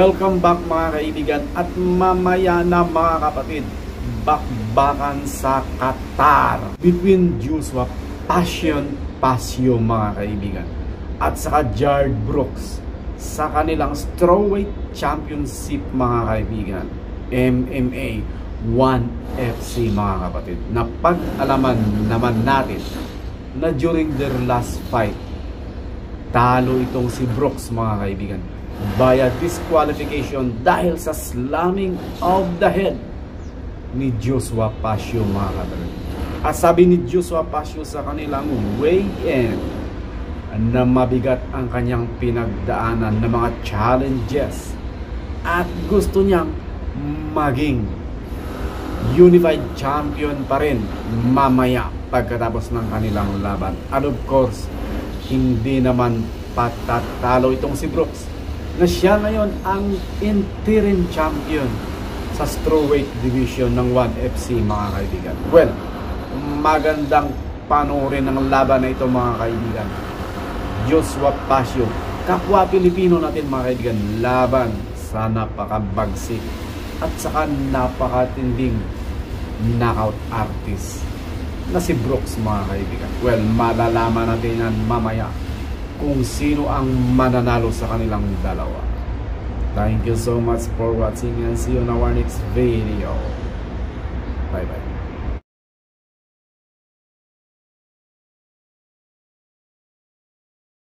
Welcome back mga kaibigan, at mamaya na mga kapatid, bakbakan sa Qatar between Joshua Pasio mga kaibigan at saka Jared Brooks sa kanilang strawweight championship mga kaibigan, MMA 1FC mga kapatid. Napag-alaman naman natin na during their last fight, talo itong si Brooks mga kaibigan via disqualification dahil sa slamming of the head ni Joshua Pasio mga kapatid. At sabi ni Joshua Pasio sa kanilang weigh-in na mabigat ang kanyang pinagdaanan ng mga challenges at gusto niyang maging unified champion pa rin mamaya pagkatapos ng kanilang laban. And of course, hindi naman patatalo itong si Brooks na siya ngayon ang interim champion sa strawweight division ng 1FC mga kaibigan. Well, magandang panoorin ng laban na ito mga kaibigan. Joshua Pasio, kapwa Pilipino natin mga kaibigan, laban sa napakabagsik at saka napakatinding knockout artist na si Brooks mga kaibigan. Well, malalaman natin yan mamaya kung sino ang mananalo sa kanilang dalawa. Thank you so much for watching and see you in our next video. Bye bye.